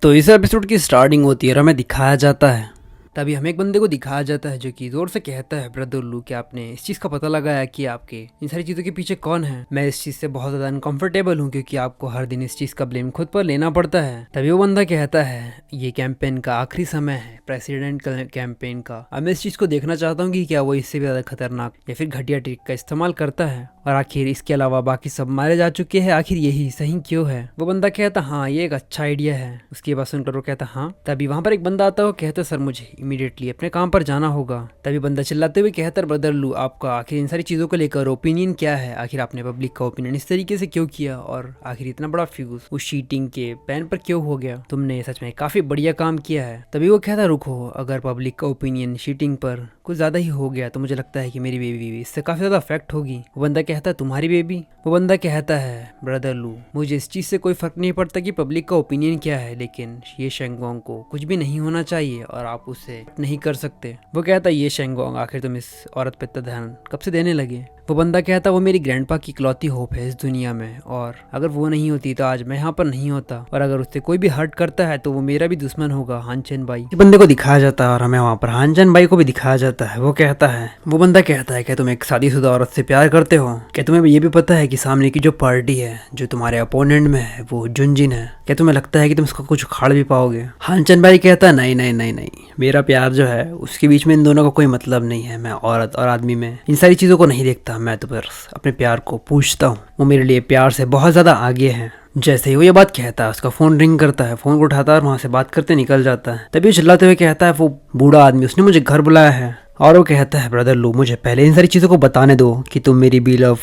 तो इस एपिसोड की स्टार्टिंग होती है और हमें दिखाया जाता है, तभी हमें एक बंदे को दिखाया जाता है जो कि जोर से कहता है, ब्रदर लू, कि आपने इस चीज़ का पता लगाया कि आपके इन सारी चीज़ों के पीछे कौन है। मैं इस चीज़ से बहुत ज़्यादा अनकंफर्टेबल हूँ क्योंकि आपको हर दिन इस चीज़ का ब्लेम खुद पर लेना पड़ता है। तभी वो बंदा कहता है, ये कैंपेन का आखिरी समय है, प्रेसिडेंट कैंपेन का। अब मैं इस चीज़ को देखना चाहता हूँ कि क्या वो इससे भी ज़्यादा खतरनाक या फिर घटिया ट्रिक का इस्तेमाल करता है, और आखिर इसके अलावा बाकी सब मारे जा चुके हैं, आखिर यही सही क्यों है। वो बंदा कहता, हाँ ये एक अच्छा आइडिया है। उसकी बात सुनकर वो कहता, हाँ। तभी वहां पर एक बंदा आता है, वो कहता, सर मुझे इमीडिएटली अपने काम पर जाना होगा। तभी बंदा चिल्लाते हुए कहता, ब्रदर लू, आपका आखिर इन सारी चीजों को लेकर ओपिनियन क्या है? आखिर आपने पब्लिक का ओपिनियन इस तरीके से क्यों किया, और आखिर इतना बड़ा फ्यूज उस शीटिंग के पैन पर क्यों हो गया? तुमने सच में काफी बढ़िया काम किया है। तभी वो कहता, रुको, अगर पब्लिक का ओपिनियन शीटिंग पर कुछ ज्यादा ही हो गया तो मुझे लगता है कि मेरी बेबी भी इससे काफी ज्यादा अफेक्ट होगी। वो बंदा कहता है, तुम्हारी बेबी? वो बंदा कहता है, ब्रदर लू, मुझे इस चीज से कोई फर्क नहीं पड़ता कि पब्लिक का ओपिनियन क्या है, लेकिन ये शेंगोंग को कुछ भी नहीं होना चाहिए और आप उसे नहीं कर सकते। वो कहता है, ये शेंगोंग, आखिर तुम इस औरत पे इतना ध्यान कब से देने लगे? वो बंदा कहता, वो मेरी ग्रैंडपा की इकलौती होप है इस दुनिया में, और अगर वो नहीं होती तो आज मैं यहाँ पर नहीं होता, और अगर उससे कोई भी हर्ट करता है तो वो मेरा भी दुश्मन होगा, हानचन भाई। इस बंदे को दिखाया जाता है और हमें वहाँ पर हानचन भाई को भी दिखाया जाता है। वो बंदा कहता है, क्या तुम एक शादीशुदा औरत से प्यार करते हो? क्या तुम्हें ये भी पता है कि सामने की जो पार्टी है, जो तुम्हारे अपोनेंट में है, वो जुनजिन है? क्या तुम्हें लगता है कि तुम उसका कुछ उखाड़ भी पाओगे? हानचन भाई कहता है, नहीं नहीं नहीं नहीं, मेरा प्यार जो है उसके बीच में इन दोनों का कोई मतलब नहीं है। मैं औरत और आदमी में इन सारी चीजों को नहीं देखता, मैं तो बस अपने प्यार को पूछता हूँ। वो मेरे लिए प्यार से बहुत ज्यादा आगे है। जैसे ही वो ये बात कहता है, उसका फोन रिंग करता है, फोन को उठाता है और वहां से बात करते निकल जाता है। तभी वो चिल्लाते हुए कहता है, वो बूढ़ा आदमी, उसने मुझे घर बुलाया है। और वो कहता है, ब्रदर लू, मुझे पहले इन सारी चीजों को बताने दो कि तुम मेरी बीलव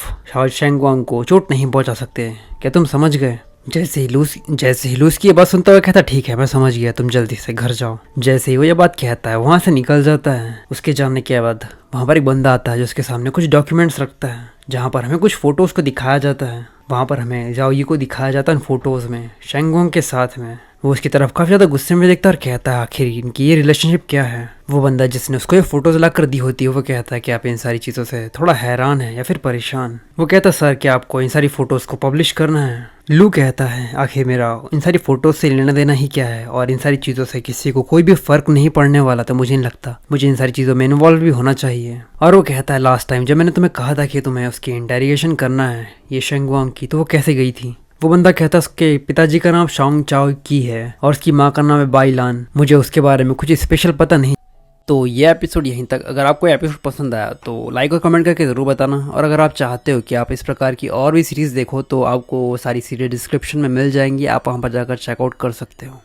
शेंगवांग को चोट नहीं पहुंचा सकते। क्या तुम समझ गए? जैसे ही लूस की ये बात सुनता हुआ कहता, ठीक है मैं समझ गया, तुम जल्दी से घर जाओ। जैसे ही वो ये बात कहता है, वहां से निकल जाता है। उसके जाने के बाद वहां पर एक बंदा आता है जो उसके सामने कुछ डॉक्यूमेंट्स रखता है, जहां पर हमें कुछ फोटोज को दिखाया जाता है। वहां पर हमें जाओ को दिखाया जाता है फोटोज में शेंगोंग के साथ में। वो उसकी तरफ काफी ज्यादा गुस्से में देखता है और कहता है, आखिर इनकी ये रिलेशनशिप क्या है? वो बंदा जिसने उसको ये फोटोज ला कर दी होती है, वो कहता है कि आप इन सारी चीजों से थोड़ा हैरान है या फिर परेशान। वो कहता है, सर क्या आपको इन सारी फोटोज को पब्लिश करना है? लू कहता है, आखिर मेरा इन सारी फोटोज से लेना देना ही क्या है, और इन सारी चीजों से किसी को कोई भी फर्क नहीं पड़ने वाला, तो मुझे नहीं लगता मुझे इन सारी चीजों में इन्वॉल्व भी होना चाहिए। और वो कहता है, लास्ट टाइम जब मैंने तुम्हें कहा था कि तुम्हें उसकी इंटेरोगेशन करना है ये शेंगवांग की, तो वो कैसे गई थी? वो बंदा कहता है, उसके पिताजी का नाम शॉन्ग चाओ की है और उसकी माँ का नाम है बाइलान। मुझे उसके बारे में कुछ स्पेशल पता नहीं। तो ये एपिसोड यहीं तक। अगर आपको एपिसोड पसंद आया तो लाइक और कमेंट करके ज़रूर बताना, और अगर आप चाहते हो कि आप इस प्रकार की और भी सीरीज़ देखो तो आपको सारी सीरीज डिस्क्रिप्शन में मिल जाएंगी, आप वहाँ पर जाकर चेकआउट कर सकते हो।